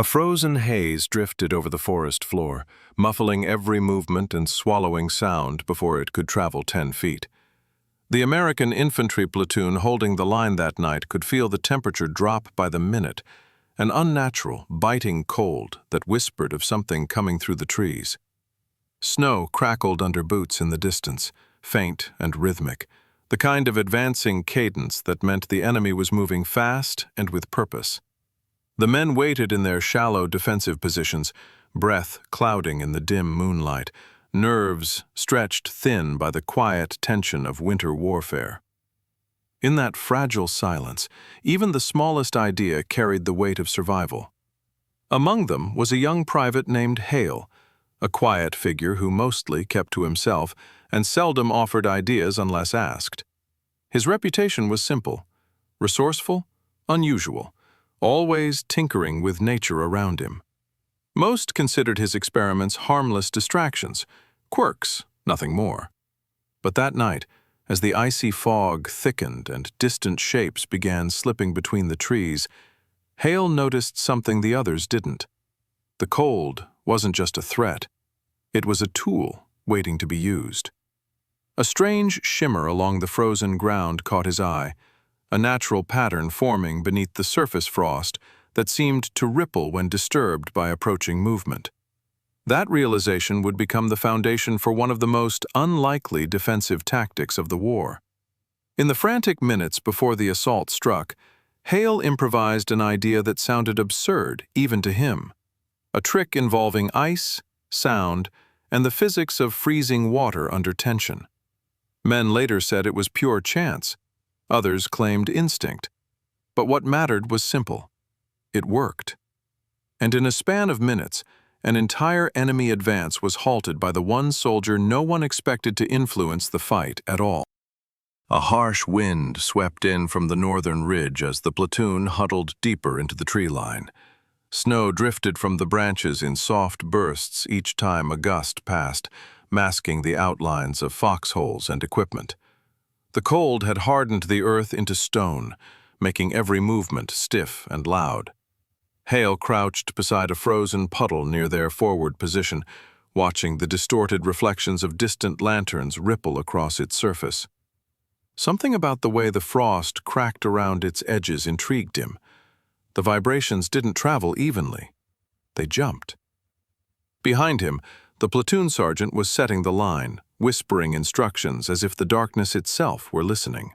A frozen haze drifted over the forest floor, muffling every movement and swallowing sound before it could travel 10 feet. The American infantry platoon holding the line that night could feel the temperature drop by the minute, an unnatural, biting cold that whispered of something coming through the trees. Snow crackled under boots in the distance, faint and rhythmic, the kind of advancing cadence that meant the enemy was moving fast and with purpose. The men waited in their shallow defensive positions, breath clouding in the dim moonlight, nerves stretched thin by the quiet tension of winter warfare. In that fragile silence, even the smallest idea carried the weight of survival. Among them was a young private named Hale, a quiet figure who mostly kept to himself and seldom offered ideas unless asked. His reputation was simple, resourceful, unusual, always tinkering with nature around him. Most considered his experiments harmless distractions, quirks, nothing more. But that night, as the icy fog thickened and distant shapes began slipping between the trees, Hale noticed something the others didn't. The cold wasn't just a threat. It was a tool waiting to be used. A strange shimmer along the frozen ground caught his eye, a natural pattern forming beneath the surface frost that seemed to ripple when disturbed by approaching movement. That realization would become the foundation for one of the most unlikely defensive tactics of the war. In the frantic minutes before the assault struck, Hale improvised an idea that sounded absurd even to him, a trick involving ice, sound, and the physics of freezing water under tension. Men later said it was pure chance. Others claimed instinct. But what mattered was simple. It worked. And in a span of minutes, an entire enemy advance was halted by the one soldier no one expected to influence the fight at all. A harsh wind swept in from the northern ridge as the platoon huddled deeper into the tree line. Snow drifted from the branches in soft bursts each time a gust passed, masking the outlines of foxholes and equipment. The cold had hardened the earth into stone, making every movement stiff and loud. Hale crouched beside a frozen puddle near their forward position, watching the distorted reflections of distant lanterns ripple across its surface. Something about the way the frost cracked around its edges intrigued him. The vibrations didn't travel evenly. They jumped. Behind him, the platoon sergeant was setting the line, whispering instructions as if the darkness itself were listening.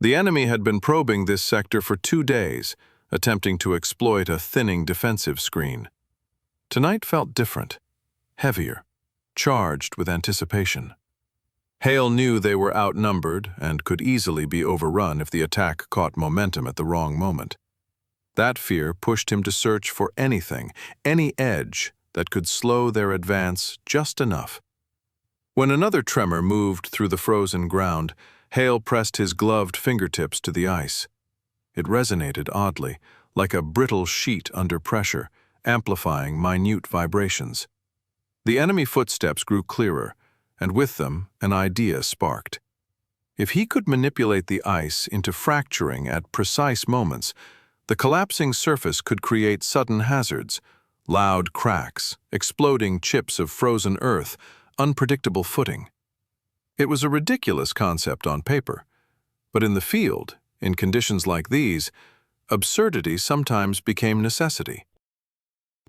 The enemy had been probing this sector for 2 days, attempting to exploit a thinning defensive screen. Tonight felt different, heavier, charged with anticipation. Hale knew they were outnumbered and could easily be overrun if the attack caught momentum at the wrong moment. That fear pushed him to search for anything, any edge, that could slow their advance just enough. When another tremor moved through the frozen ground, Hale pressed his gloved fingertips to the ice. It resonated oddly, like a brittle sheet under pressure, amplifying minute vibrations. The enemy footsteps grew clearer, and with them, an idea sparked. If he could manipulate the ice into fracturing at precise moments, the collapsing surface could create sudden hazards, loud cracks, exploding chips of frozen earth, unpredictable footing. It was a ridiculous concept on paper, but in the field, in conditions like these, absurdity sometimes became necessity.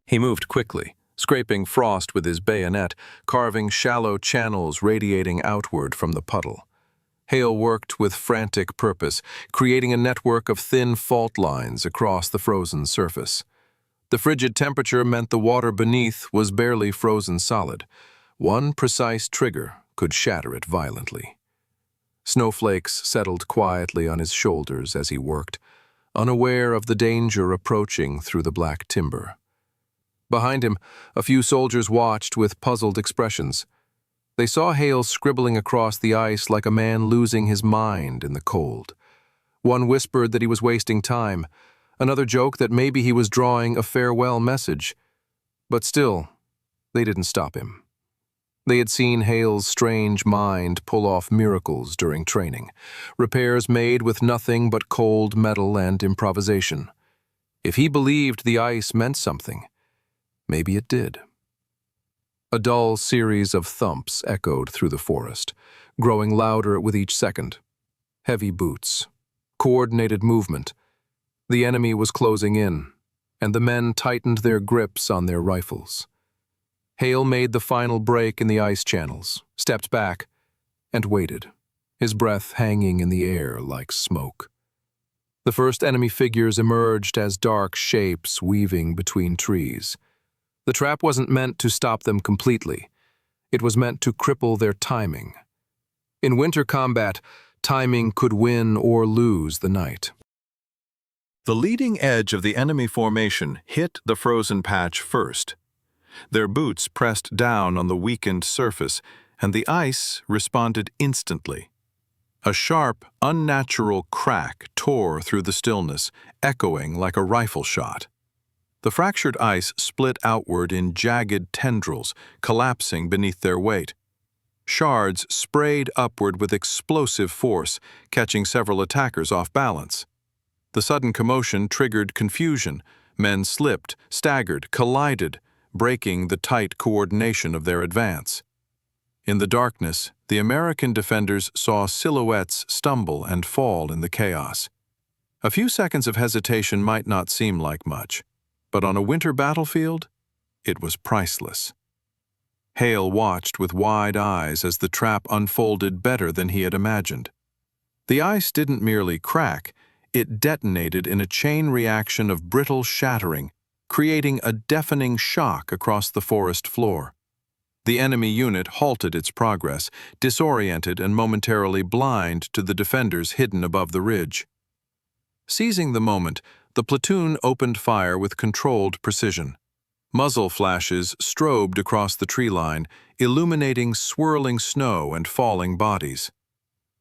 He moved quickly, scraping frost with his bayonet, carving shallow channels radiating outward from the puddle. Hale worked with frantic purpose, creating a network of thin fault lines across the frozen surface. The frigid temperature meant the water beneath was barely frozen solid. One precise trigger could shatter it violently. Snowflakes settled quietly on his shoulders as he worked, unaware of the danger approaching through the black timber. Behind him, a few soldiers watched with puzzled expressions. They saw Hale scribbling across the ice like a man losing his mind in the cold. One whispered that he was wasting time, another joked that maybe he was drawing a farewell message. But still, they didn't stop him. They had seen Hale's strange mind pull off miracles during training, repairs made with nothing but cold metal and improvisation. If he believed the ice meant something, maybe it did. A dull series of thumps echoed through the forest, growing louder with each second. Heavy boots, coordinated movement. The enemy was closing in, and the men tightened their grips on their rifles. Hale made the final break in the ice channels, stepped back, and waited, his breath hanging in the air like smoke. The first enemy figures emerged as dark shapes weaving between trees. The trap wasn't meant to stop them completely. It was meant to cripple their timing. In winter combat, timing could win or lose the night. The leading edge of the enemy formation hit the frozen patch first. Their boots pressed down on the weakened surface, and the ice responded instantly. A sharp, unnatural crack tore through the stillness, echoing like a rifle shot. The fractured ice split outward in jagged tendrils, collapsing beneath their weight. Shards sprayed upward with explosive force, catching several attackers off balance. The sudden commotion triggered confusion. Men slipped, staggered, collided, breaking the tight coordination of their advance. In the darkness, the American defenders saw silhouettes stumble and fall in the chaos. A few seconds of hesitation might not seem like much, but on a winter battlefield, it was priceless. Hale watched with wide eyes as the trap unfolded better than he had imagined. The ice didn't merely crack, it detonated in a chain reaction of brittle shattering, creating a deafening shock across the forest floor. The enemy unit halted its progress, disoriented and momentarily blind to the defenders hidden above the ridge. Seizing the moment, the platoon opened fire with controlled precision. Muzzle flashes strobed across the tree line, illuminating swirling snow and falling bodies.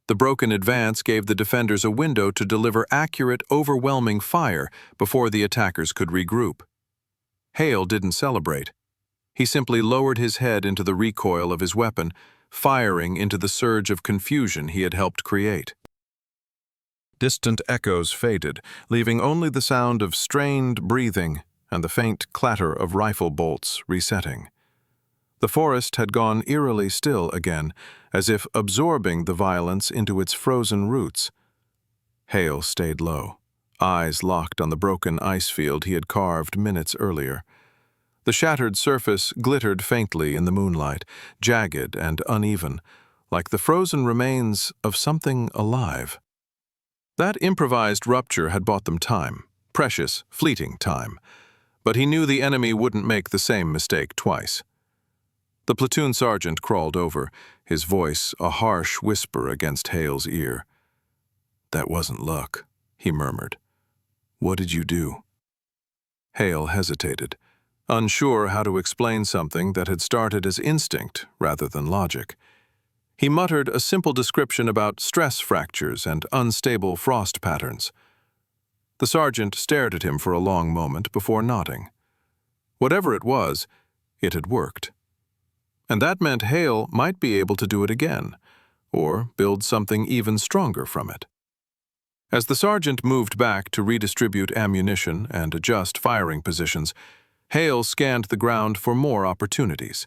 The broken advance gave the defenders a window to deliver accurate, overwhelming fire before the attackers could regroup. Hale didn't celebrate. He simply lowered his head into the recoil of his weapon, firing into the surge of confusion he had helped create. Distant echoes faded, leaving only the sound of strained breathing and the faint clatter of rifle bolts resetting. The forest had gone eerily still again, as if absorbing the violence into its frozen roots. Hale stayed low, eyes locked on the broken ice field he had carved minutes earlier. The shattered surface glittered faintly in the moonlight, jagged and uneven, like the frozen remains of something alive. That improvised rupture had bought them time, precious, fleeting time, but he knew the enemy wouldn't make the same mistake twice. The platoon sergeant crawled over, his voice a harsh whisper against Hale's ear. "That wasn't luck," he murmured. "What did you do?" Hale hesitated, unsure how to explain something that had started as instinct rather than logic. He muttered a simple description about stress fractures and unstable frost patterns. The sergeant stared at him for a long moment before nodding. Whatever it was, it had worked. And that meant Hale might be able to do it again, or build something even stronger from it. As the sergeant moved back to redistribute ammunition and adjust firing positions, Hale scanned the ground for more opportunities.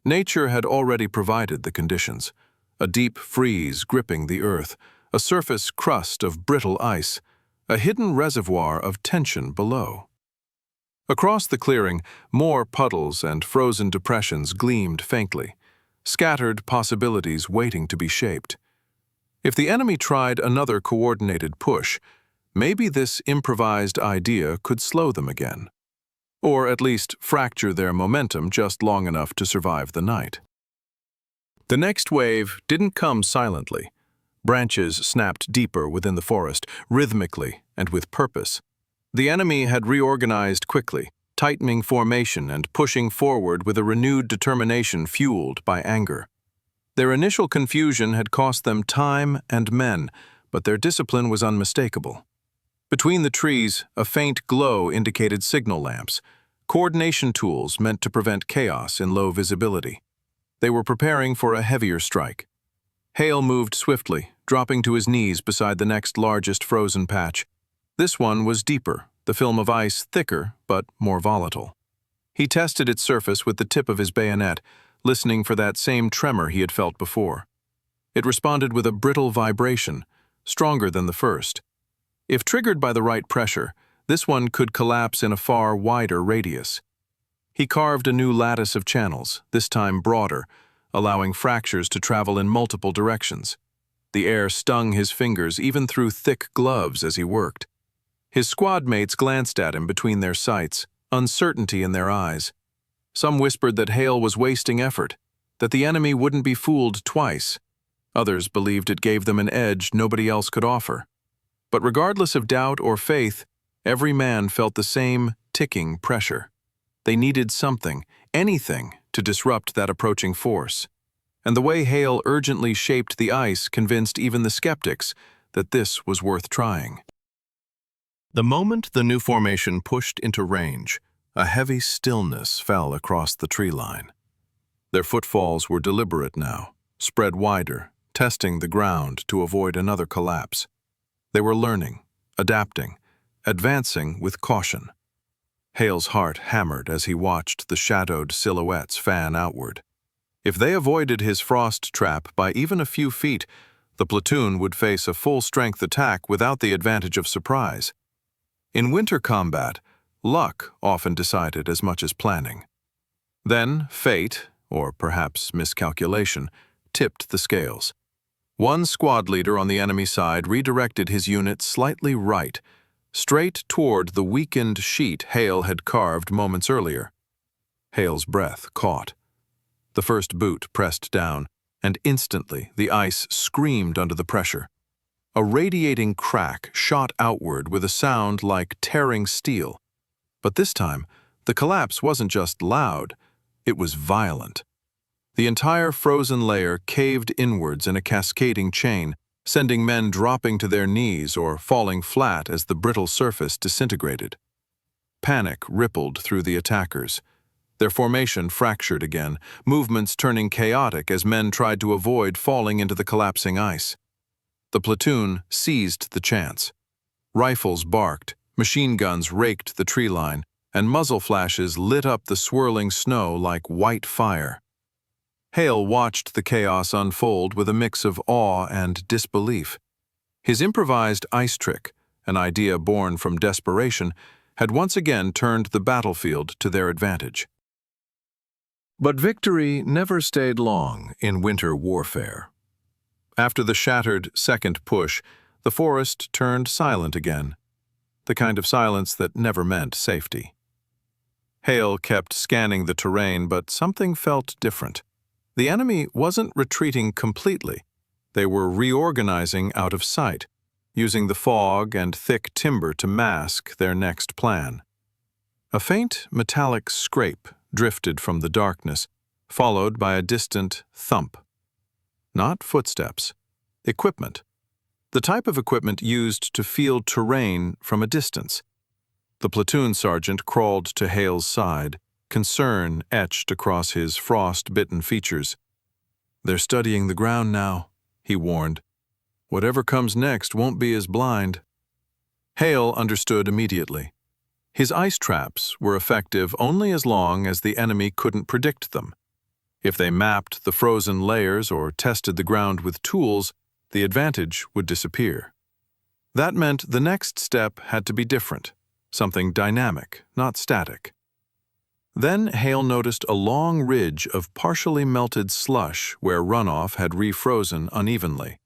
Nature had already provided the conditions: a deep freeze gripping the earth, a surface crust of brittle ice, a hidden reservoir of tension below. Across the clearing, more puddles and frozen depressions gleamed faintly, scattered possibilities waiting to be shaped. If the enemy tried another coordinated push, maybe this improvised idea could slow them again, or at least fracture their momentum just long enough to survive the night. The next wave didn't come silently. Branches snapped deeper within the forest, rhythmically and with purpose. The enemy had reorganized quickly, tightening formation and pushing forward with a renewed determination fueled by anger. Their initial confusion had cost them time and men, but their discipline was unmistakable. Between the trees, a faint glow indicated signal lamps, coordination tools meant to prevent chaos in low visibility. They were preparing for a heavier strike. Hale moved swiftly, dropping to his knees beside the next largest frozen patch. This one was deeper, the film of ice thicker but more volatile. He tested its surface with the tip of his bayonet, listening for that same tremor he had felt before. It responded with a brittle vibration, stronger than the first. If triggered by the right pressure, this one could collapse in a far wider radius. He carved a new lattice of channels, this time broader, allowing fractures to travel in multiple directions. The air stung his fingers even through thick gloves as he worked. His squad mates glanced at him between their sights, uncertainty in their eyes. Some whispered that Hale was wasting effort, that the enemy wouldn't be fooled twice. Others believed it gave them an edge nobody else could offer. But regardless of doubt or faith, every man felt the same ticking pressure. They needed something, anything, to disrupt that approaching force. And the way Hale urgently shaped the ice convinced even the skeptics that this was worth trying. The moment the new formation pushed into range, a heavy stillness fell across the tree line. Their footfalls were deliberate now, spread wider, testing the ground to avoid another collapse. They were learning, adapting, advancing with caution. Hale's heart hammered as he watched the shadowed silhouettes fan outward. If they avoided his frost trap by even a few feet, the platoon would face a full-strength attack without the advantage of surprise. In winter combat, luck often decided as much as planning. Then fate, or perhaps miscalculation, tipped the scales. One squad leader on the enemy side redirected his unit slightly right, straight toward the weakened sheet Hale had carved moments earlier. Hale's breath caught. The first boot pressed down, and instantly the ice screamed under the pressure. A radiating crack shot outward with a sound like tearing steel. But this time, the collapse wasn't just loud, it was violent. The entire frozen layer caved inwards in a cascading chain, sending men dropping to their knees or falling flat as the brittle surface disintegrated. Panic rippled through the attackers. Their formation fractured again, movements turning chaotic as men tried to avoid falling into the collapsing ice. The platoon seized the chance. Rifles barked, machine guns raked the tree line, and muzzle flashes lit up the swirling snow like white fire. Hale watched the chaos unfold with a mix of awe and disbelief. His improvised ice trick, an idea born from desperation, had once again turned the battlefield to their advantage. But victory never stayed long in winter warfare. After the shattered second push, the forest turned silent again, the kind of silence that never meant safety. Hale kept scanning the terrain, but something felt different. The enemy wasn't retreating completely. They were reorganizing out of sight, using the fog and thick timber to mask their next plan. A faint metallic scrape drifted from the darkness, followed by a distant thump. Not footsteps. Equipment. The type of equipment used to feel terrain from a distance. The platoon sergeant crawled to Hale's side, concern etched across his frost-bitten features. "They're studying the ground now," he warned. "Whatever comes next won't be as blind." Hale understood immediately. His ice traps were effective only as long as the enemy couldn't predict them. If they mapped the frozen layers or tested the ground with tools, the advantage would disappear. That meant the next step had to be different, something dynamic, not static. Then Hale noticed a long ridge of partially melted slush where runoff had refrozen unevenly.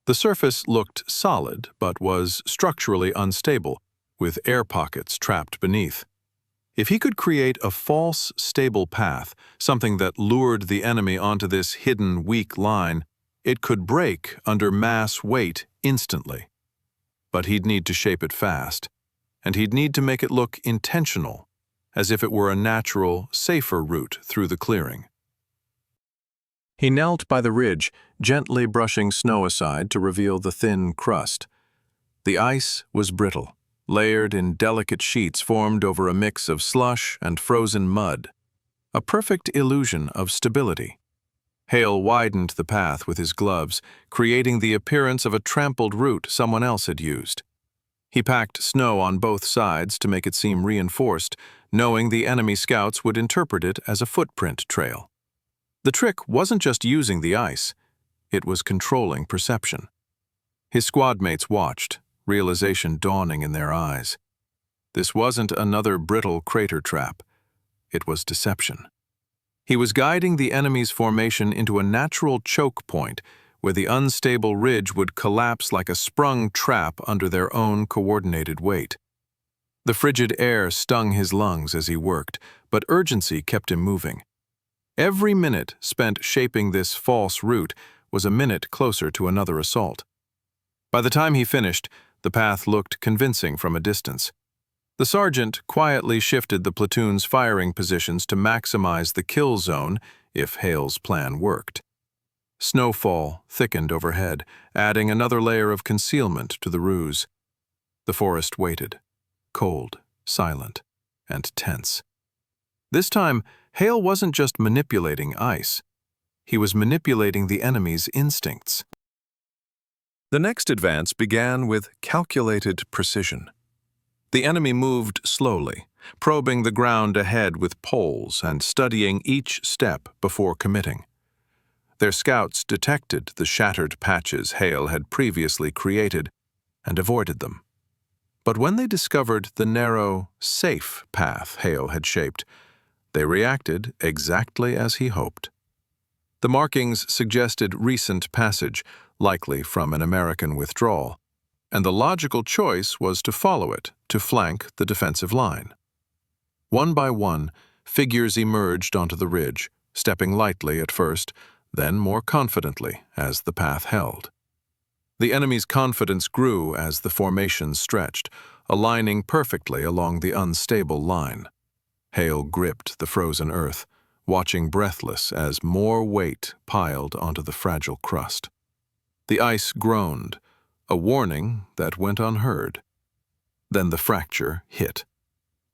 The surface looked solid but was structurally unstable, with air pockets trapped beneath. If he could create a false, stable path, something that lured the enemy onto this hidden, weak line, it could break under mass weight instantly. But he'd need to shape it fast, and he'd need to make it look intentional, as if it were a natural, safer route through the clearing. He knelt by the ridge, gently brushing snow aside to reveal the thin crust. The ice was brittle, layered in delicate sheets formed over a mix of slush and frozen mud, a perfect illusion of stability. Hale widened the path with his gloves, creating the appearance of a trampled route someone else had used. He packed snow on both sides to make it seem reinforced, knowing the enemy scouts would interpret it as a footprint trail. The trick wasn't just using the ice, it was controlling perception. His squad mates watched, realization dawning in their eyes. This wasn't another brittle crater trap. It was deception. He was guiding the enemy's formation into a natural choke point where the unstable ridge would collapse like a sprung trap under their own coordinated weight. The frigid air stung his lungs as he worked, but urgency kept him moving. Every minute spent shaping this false route was a minute closer to another assault. By the time he finished, the path looked convincing from a distance. The sergeant quietly shifted the platoon's firing positions to maximize the kill zone if Hale's plan worked. Snowfall thickened overhead, adding another layer of concealment to the ruse. The forest waited, cold, silent, and tense. This time, Hale wasn't just manipulating ice. He was manipulating the enemy's instincts. The next advance began with calculated precision. The enemy moved slowly, probing the ground ahead with poles and studying each step before committing. Their scouts detected the shattered patches Hale had previously created and avoided them. But when they discovered the narrow, safe path Hale had shaped, they reacted exactly as he hoped. The markings suggested recent passage, likely from an American withdrawal, and the logical choice was to follow it to flank the defensive line. One by one, figures emerged onto the ridge, stepping lightly at first, then more confidently as the path held. The enemy's confidence grew as the formation stretched, aligning perfectly along the unstable line. Hale gripped the frozen earth, watching breathless as more weight piled onto the fragile crust. The ice groaned, a warning that went unheard. Then the fracture hit.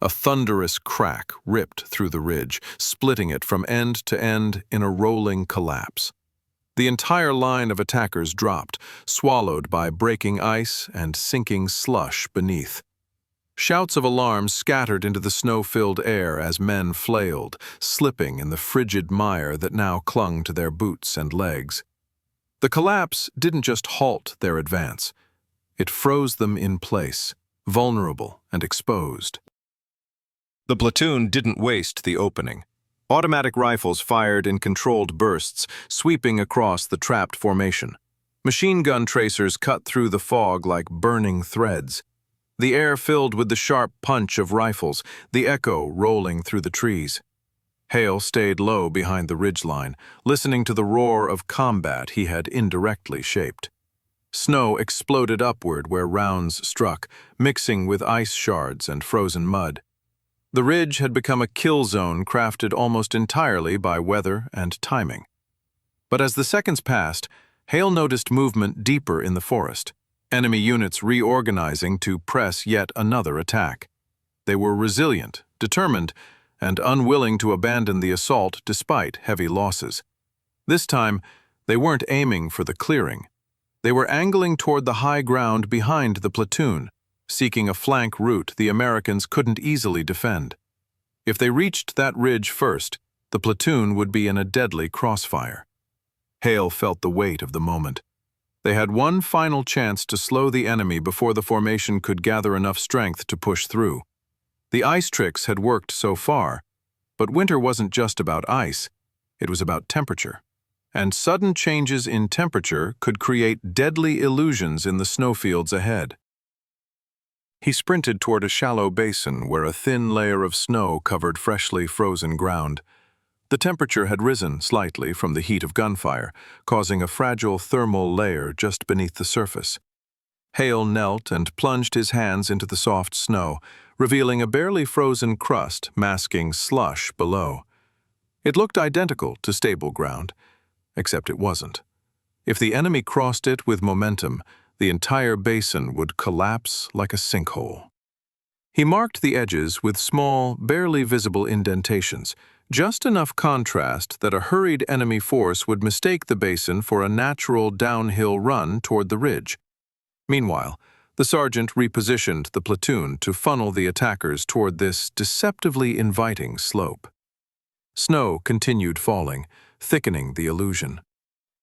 A thunderous crack ripped through the ridge, splitting it from end to end in a rolling collapse. The entire line of attackers dropped, swallowed by breaking ice and sinking slush beneath. Shouts of alarm scattered into the snow-filled air as men flailed, slipping in the frigid mire that now clung to their boots and legs. The collapse didn't just halt their advance. It froze them in place, vulnerable and exposed. The platoon didn't waste the opening. Automatic rifles fired in controlled bursts, sweeping across the trapped formation. Machine gun tracers cut through the fog like burning threads. The air filled with the sharp punch of rifles, the echo rolling through the trees. Hale stayed low behind the ridgeline, listening to the roar of combat he had indirectly shaped. Snow exploded upward where rounds struck, mixing with ice shards and frozen mud. The ridge had become a kill zone crafted almost entirely by weather and timing. But as the seconds passed, Hale noticed movement deeper in the forest, enemy units reorganizing to press yet another attack. They were resilient, determined, and unwilling to abandon the assault despite heavy losses. This time, they weren't aiming for the clearing. They were angling toward the high ground behind the platoon, seeking a flank route the Americans couldn't easily defend. If they reached that ridge first, the platoon would be in a deadly crossfire. Hale felt the weight of the moment. They had one final chance to slow the enemy before the formation could gather enough strength to push through. The ice tricks had worked so far, but winter wasn't just about ice, it was about temperature. And sudden changes in temperature could create deadly illusions in the snowfields ahead. He sprinted toward a shallow basin where a thin layer of snow covered freshly frozen ground. The temperature had risen slightly from the heat of gunfire, causing a fragile thermal layer just beneath the surface. Hale knelt and plunged his hands into the soft snow, revealing a barely frozen crust masking slush below. It looked identical to stable ground, except it wasn't. If the enemy crossed it with momentum, the entire basin would collapse like a sinkhole. He marked the edges with small, barely visible indentations, just enough contrast that a hurried enemy force would mistake the basin for a natural downhill run toward the ridge. Meanwhile, The sergeant repositioned the platoon to funnel the attackers toward this deceptively inviting slope. Snow continued falling, thickening the illusion.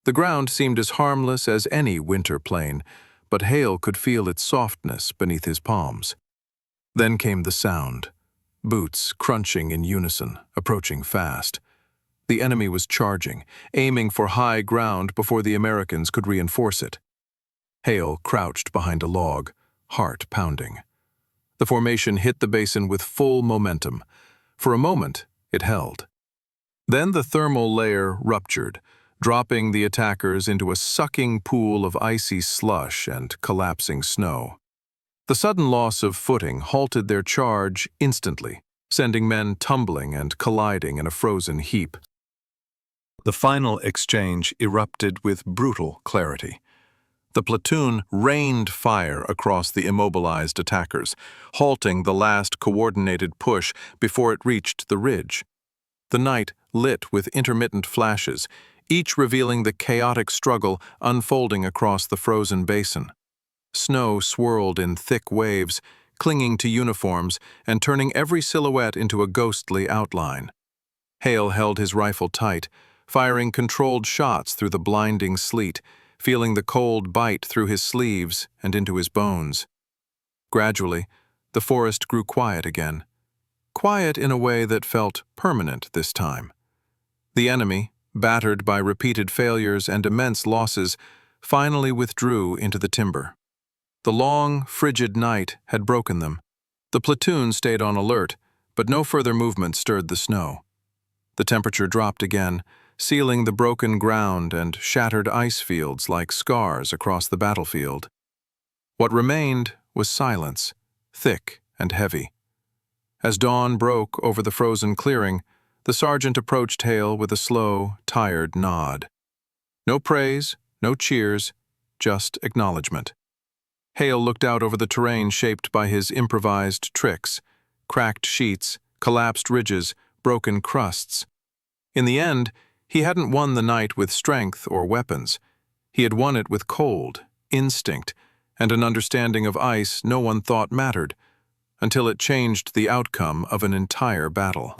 The ground seemed as harmless as any winter plain, but Hale could feel its softness beneath his palms. Then came the sound, boots crunching in unison, approaching fast. The enemy was charging, aiming for high ground before the Americans could reinforce it. Hale crouched behind a log, heart pounding. The formation hit the basin with full momentum. For a moment, it held. Then the thermal layer ruptured, dropping the attackers into a sucking pool of icy slush and collapsing snow. The sudden loss of footing halted their charge instantly, sending men tumbling and colliding in a frozen heap. The final exchange erupted with brutal clarity. The platoon rained fire across the immobilized attackers, halting the last coordinated push before it reached the ridge. The night lit with intermittent flashes, each revealing the chaotic struggle unfolding across the frozen basin. Snow swirled in thick waves, clinging to uniforms and turning every silhouette into a ghostly outline. Hale held his rifle tight, firing controlled shots through the blinding sleet, feeling the cold bite through his sleeves and into his bones. Gradually, the forest grew quiet again. Quiet in a way that felt permanent this time. The enemy, battered by repeated failures and immense losses, finally withdrew into the timber. The long, frigid night had broken them. The platoon stayed on alert, but no further movement stirred the snow. The temperature dropped again, sealing the broken ground and shattered ice fields like scars across the battlefield. What remained was silence, thick and heavy. As dawn broke over the frozen clearing, the sergeant approached Hale with a slow, tired nod. No praise, no cheers, just acknowledgement. Hale looked out over the terrain shaped by his improvised tricks, cracked sheets, collapsed ridges, broken crusts. In the end, he hadn't won the night with strength or weapons. He had won it with cold, instinct, and an understanding of ice no one thought mattered, until it changed the outcome of an entire battle.